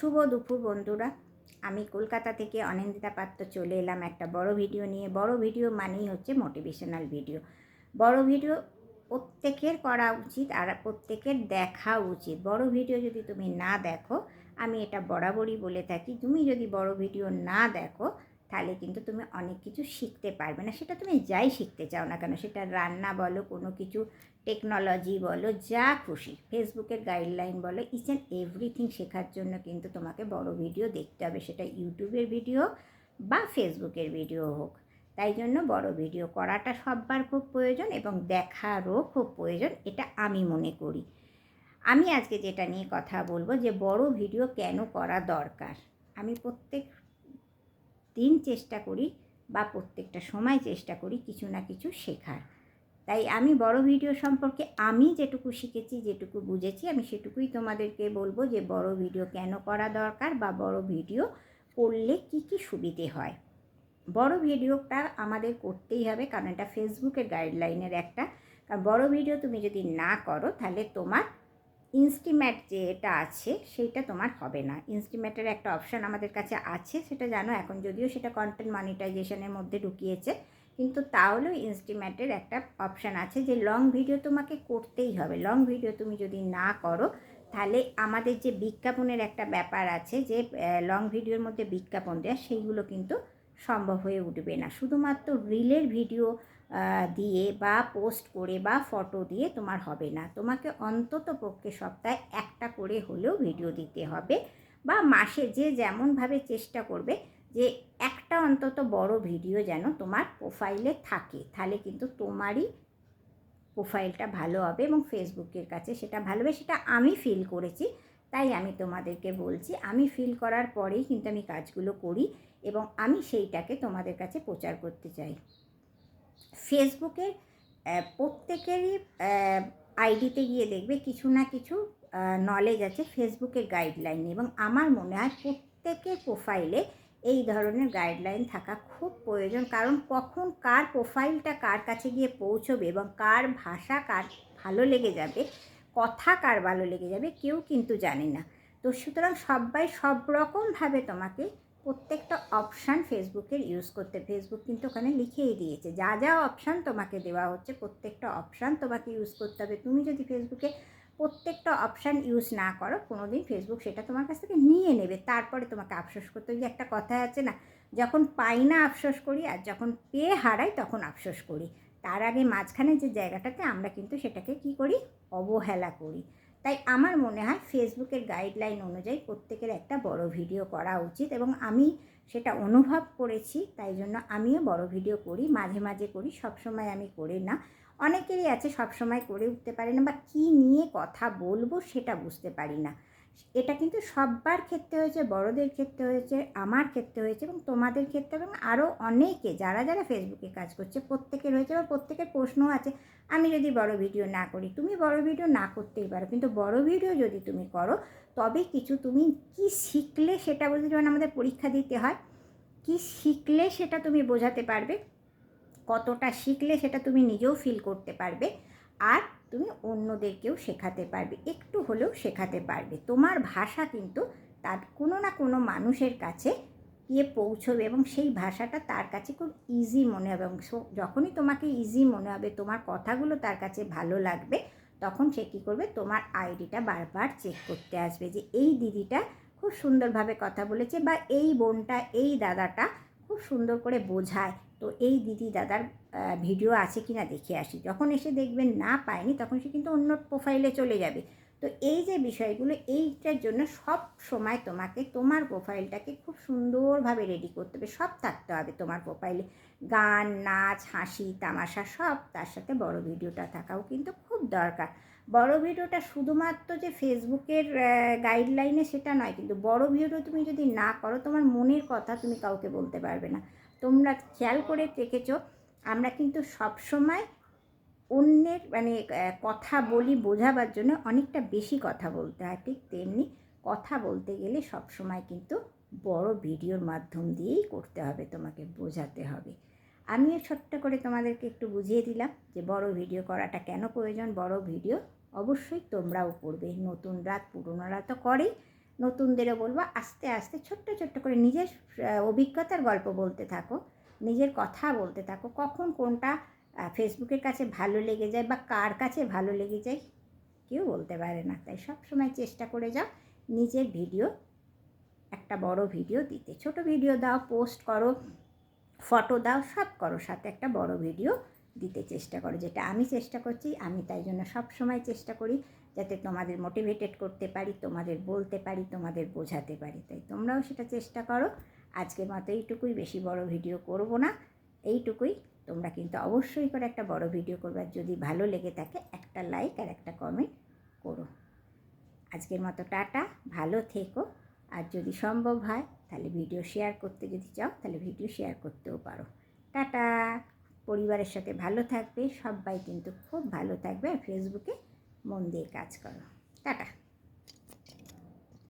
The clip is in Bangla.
শুভ দুপুর বন্ধুরা। আমি কলকাতা থেকে অনিন্দিতা পাত্র চলে এলাম একটা বড় ভিডিও নিয়ে। বড় ভিডিও মানেই হচ্ছে মোটিভেশনাল ভিডিও। বড় ভিডিও প্রত্যেকের করা উচিত আর প্রত্যেকের দেখা উচিত। বড় ভিডিও যদি তুমি না দেখো, আমি এটা বরাবরই বলে থাকি, তুমি যদি বড় ভিডিও না দেখো তাহলে কিন্তু তুমি অনেক কিছু শিখতে পারবে না। সেটা তুমি যাই শিখতে চাও না কেন, সেটা রান্না বলো, কোনো কিছু টেকনোলজি বলো, যা খুশি, ফেসবুকের গাইডলাইন বলো, ইচ অ্যান্ড এভরিথিং শেখার জন্য কিন্তু তোমাকে বড় ভিডিও দেখতে হবে, সেটা ইউটিউবের ভিডিও বা ফেসবুকের ভিডিও হোক। তাই জন্য বড় ভিডিও করাটা সববার খুব প্রয়োজন এবং দেখারও খুব প্রয়োজন, এটা আমি মনে করি। আমি আজকে যেটা নিয়ে কথা বলবো যে বড় ভিডিও কেন করা দরকার। আমি প্রত্যেক দিন চেষ্টা করি বা প্রত্যেকটা সময় চেষ্টা করি কিছু না কিছু শেখার। তাই আমি বড় ভিডিও সম্পর্কে আমি যেটুকু শিখেছি, যেটুকু বুঝেছি, আমি সেটুকুই তোমাদেরকে বলবো যে বড় ভিডিও কেন করা দরকার বা বড় ভিডিও করলে কি কি সুবিধে হয়। বড় ভিডিওটা আমাদের করতেই হবে, কারণ এটা ফেসবুকের গাইডলাইনের একটা। কারণ বড় ভিডিও তুমি যদি না করো তাহলে তোমার ইনস্টিমেট যেটা আছে সেইটা তোমার হবে না। ইনস্টিমেটের একটা অপশান আমাদের কাছে আছে, সেটা জানো, এখন যদিও সেটা কন্টেন্ট মনিটাইজেশনের মধ্যে ঢুকিয়েছে, কিন্তু তাহলেও ইনস্টিমেটের একটা অপশান আছে যে লং ভিডিও তোমাকে করতেই হবে। লং ভিডিও তুমি যদি না করো তাহলে আমাদের যে বিজ্ঞাপনের একটা ব্যাপার আছে, যে লং ভিডিওর মধ্যে বিজ্ঞাপন দেওয়া, সেইগুলো কিন্তু সম্ভব হয়ে উঠবে না। শুধুমাত্র রিলের ভিডিও দিয়ে বা পোস্ট করে বা ফটো দিয়ে তোমার হবে না। তোমাকে অন্তত পক্ষে সপ্তাহে একটা করে হলেও ভিডিও দিতে হবে, বা মাসে যে যেমনভাবে চেষ্টা করবে যে একটা অন্তত বড় ভিডিও যেন তোমার প্রোফাইলে থাকে, তাহলে কিন্তু তোমারই প্রোফাইলটা ভালো হবে এবং ফেসবুকের কাছে সেটা ভালো হবে। সেটা আমি ফিল করেছি, তাই আমি তোমাদেরকে বলছি। আমি ফিল করার পরেই কিন্তু আমি কাজগুলো করি এবং আমি সেইটাকে তোমাদের কাছে প্রচার করতে চাই। ফেসবুকের প্রত্যেকেরই আইডিতে গিয়ে দেখবে কিছু না কিছু নলেজ আছে ফেসবুকের গাইডলাইন, এবং আমার মনে হয় প্রত্যেকের প্রোফাইলে এই ধরনের গাইডলাইন থাকা খুব প্রয়োজন। কারণ কখন কার প্রোফাইলটা কার কাছে গিয়ে পৌঁছবে এবং কার ভাষা কার ভালো লেগে যাবে, কথা কার ভালো লেগে যাবে, কেউ কিন্তু জানে না। তো সুতরাং সবাই সব রকমভাবে তোমাকে প্রত্যেকটা অপশান ফেসবুকের ইউজ করতে, ফেসবুক কিন্তু ওখানে লিখেই দিয়েছে যা যা অপশান তোমাকে দেওয়া হচ্ছে, প্রত্যেকটা অপশান তোমাকে ইউজ করতে হবে। তুমি যদি ফেসবুকে প্রত্যেকটা অপশান ইউজ না করো, কোনো দিন ফেসবুক সেটা তোমার কাছ থেকে নিয়ে নেবে, তারপরে তোমাকে আফসোস করতে হবে। যে একটা কথা আছে না, যখন পাই না আফসোস করি, আর যখন পেয়ে হারাই তখন আফসোস করি। তার আগে মাঝখানে যে জায়গাটাতে আমরা কিন্তু সেটাকে কি করি, অবহেলা করি। তাই আমার মনে হয় ফেসবুকের গাইডলাইন অনুযায়ী প্রত্যেকের একটা বড় ভিডিও করা উচিত, এবং আমি সেটা অনুভব করেছি, তাই জন্য আমিও বড় ভিডিও করি, মাঝে মাঝে করি, সবসময় আমি করি না। অনেকেরই আছে সবসময় করে উঠতে পারে না, বা কী নিয়ে কথা বলবো সেটা বুঝতে পারি না। এটা কিন্তু সব্বার ক্ষেত্রে হয়েছে, বড়দের ক্ষেত্রে হয়েছে, আমার ক্ষেত্রে হয়েছে এবং তোমাদের ক্ষেত্রে, এবং আরও অনেকে যারা যারা ফেসবুকে কাজ করছে প্রত্যেকের হয়েছে, বা প্রত্যেকের প্রশ্নও আছে আমি যদি বড় ভিডিও না করি। তুমি বড় ভিডিও না করতেই পারো, কিন্তু বড় ভিডিও যদি তুমি করো তবে কিছু তুমি কি শিখলে সেটা বলতে, যেমন আমাদের পরীক্ষা দিতে হয়, কি শিখলে সেটা তুমি বোঝাতে পারবে, কতটা শিখলে সেটা তুমি নিজেও ফিল করতে পারবে, আর তুমি অন্যদেরকেও শেখাতে পারবে, একটু হলেও শেখাতে পারবে। তোমার ভাষা কিন্তু তার কোনো না কোনো মানুষের কাছে গিয়ে পৌঁছবে এবং সেই ভাষাটা তার কাছে খুব ইজি মনে হবে, এবং যখনই তোমাকে ইজি মনে হবে, তোমার কথাগুলো তার কাছে ভালো লাগবে, তখন সে কী করবে, তোমার আইডিটা বারবার চেক করতে আসবে যে এই দিদিটা খুব সুন্দরভাবে কথা বলেছে, বা এই বোনটা, এই দাদাটা খুব সুন্দর করে বোঝায়, তো এই দিদি দাদার ভিডিও আছে কি না দেখে আসি। যখন এসে দেখবেন না পায়নি, তখন সে কিন্তু অন্য প্রোফাইলে চলে যাবে। তো এই যে বিষয়গুলো, এইটার জন্য সব সময় তোমাকে তোমার প্রোফাইলটাকে খুব সুন্দরভাবে রেডি করতে হবে, সব থাকতে হবে তোমার প্রোফাইলে, গান, নাচ, হাসি, তামাশা সব, তার সাথে বড় ভিডিওটা থাকাও কিন্তু খুব দরকার। বড় ভিডিওটা শুধুমাত্র যে ফেসবুকের গাইডলাইনে সেটা নয়, কিন্তু বড় ভিডিও তুমি যদি না করো, তোমার মনের কথা তুমি কাউকে বলতে পারবে না। তোমরা খেয়াল করে দেখেছো, আমরা কিন্তু সবসময় অন্যের মানে কথা বলি বোঝাবার জন্য অনেকটা বেশি কথা বলতে হয়, ঠিক তেমনি কথা বলতে গেলে সবসময় কিন্তু বড় ভিডিওর মাধ্যম দিয়েই করতে হবে, তোমাকে বোঝাতে হবে। আমিও ছোট্ট করে তোমাদেরকে একটু বুঝিয়ে দিলাম যে বড় ভিডিও করাটা কেন প্রয়োজন। বড় ভিডিও অবশ্যই তোমরাও করবে, নতুনরা পুরনোরা তো করেই, নতুনদেরও বলবো আস্তে আস্তে ছোট্ট ছোট্ট করে নিজের অভিজ্ঞতার গল্প বলতে থাকো, নিজের কথা বলতে থাকো। কখন কোনটা ফেসবুকের কাছে ভালো লেগে যায় বা কার কাছে ভালো লেগে যায় কেউ বলতে পারে না। তাই সব সময় চেষ্টা করে যাও নিজের ভিডিও, একটা বড় ভিডিও দিতে। ছোট ভিডিও দাও, পোস্ট করো, ফটো দাও, সব করো, সাথে একটা বড় ভিডিও দিতে চেষ্টা করো। যেটা আমি চেষ্টা করছি, আমি তাই জন্য সব সময় চেষ্টা করি যাতে তোমাদের মোটিভেটেড করতে পারি, তোমাদের বলতে পারি, তোমাদের বোঝাতে পারি। তাই তোমরাও সেটা চেষ্টা করো। আজকের মতো এইটুকুই, বেশি বড় ভিডিও করব না, এইটুকুই। তোমরা কিন্তু অবশ্যই করে একটা বড় ভিডিও করবে, আর যদি ভালো লেগে থাকে একটা লাইক আর একটা কমেন্ট করো। আজকের মতো টাটা, ভালো থেকো। আর যদি সম্ভব হয় তাহলে ভিডিও শেয়ার করতে যদি চাও তাহলে ভিডিও শেয়ার করতেও পারো। টাটা। পরিবারের সাথে ভালো থাকবে, সবাই কিন্তু খুব ভালো থাকবে, আর ফেসবুকে মন দিয়ে কাজ করো। টাটা।